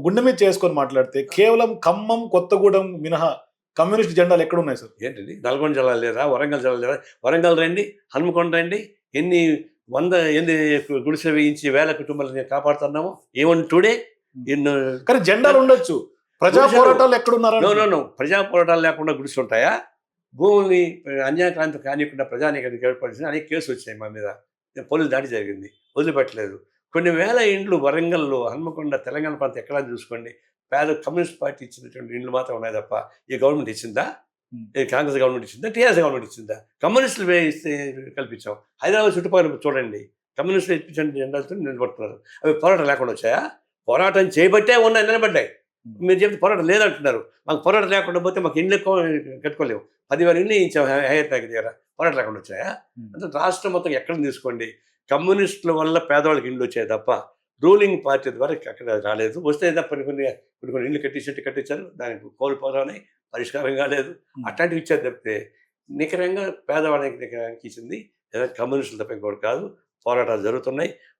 గుండె మీద చేసుకొని మాట్లాడితే కేవలం ఖమ్మం, కొత్తగూడెం మినహా కమ్యూనిస్ట్ జెండాలు ఎక్కడున్నాయి సార్? ఏంటిది నల్గొండ జిల్లా లేదా, వరంగల్ జిల్లా లేదా? వరంగల్ రండి, హన్మకొండ రండి, ఎన్ని గుడిసెలు వేయించి వేల కుటుంబాలను కాపాడుతున్నాము. ఈవెన్ టుడే ఎన్నో కానీ జెండాలు ఉండొచ్చు, ప్రజా పోరాటాలు ఎక్కడున్నారా? నో ప్రజా పోరాటాలు లేకుండా గుడిసెలు ఉంటాయా? భూముల్ని అన్యాక్రాంతి కానికుండా ప్రజానీకానికి ఏర్పడిన అనేక కేసులు వచ్చాయి మా మీద. పోలీసు దాడి జరిగింది, వదిలిపెట్టలేదు. కొన్ని వేల ఇండ్లు వరంగల్లో, హన్మకొండ, తెలంగాణ ప్రాంతం ఎక్కడా చూసుకోండి, పేద కమ్యూనిస్ట్ పార్టీ ఇచ్చినటువంటి ఇండ్లు మాత్రం ఉన్నాయి తప్ప ఈ గవర్నమెంట్ ఇచ్చిందా? కాంగ్రెస్ గవర్నమెంట్ ఇచ్చిందా? టీఆర్ఎస్ గవర్నమెంట్ ఇచ్చిందా? కమ్యూనిస్టులు ఇస్తే కల్పించాం. హైదరాబాద్ చుట్టుపక్కల చూడండి, కమ్యూనిస్టులు ఇప్పించిన జెండాలతో నిలబడుతున్నారు. అవి పోరాటం లేకుండా వచ్చాయా? పోరాటం చేయబట్టే ఉన్నాయి, నిలబడ్డాయి. మీరు చెప్తే పోరాటం లేదంటున్నారు. మాకు పోరాటం లేకుండా పోతే మాకు ఇండ్లు ఎక్కువ కట్టుకోలేము. 10,000 ఇండ్లు ఇచ్చాం హైయర్ ట్యాక్ దగ్గర. పోరాటం లేకుండా వచ్చాయా? అంటే రాష్ట్రం మొత్తం ఎక్కడ తీసుకోండి, కమ్యూనిస్టుల వల్ల పేదవాళ్ళకి ఇండ్లు వచ్చాయి తప్ప రూలింగ్ పార్టీ ద్వారా అక్కడ రాలేదు. వస్తే కొన్ని ఇండ్లు కట్టించారు, దానికి కోల్పోరాని పరిష్కారం కాలేదు. అట్లాంటివి ఇచ్చారు తప్పితే నికరంగా పేదవాళ్ళకి నికరానికి ఇచ్చింది ఏదైనా కమ్యూనిస్టులు తప్ప ఇంకోటి కాదు. పోరాటాలు జరుగుతున్నాయి.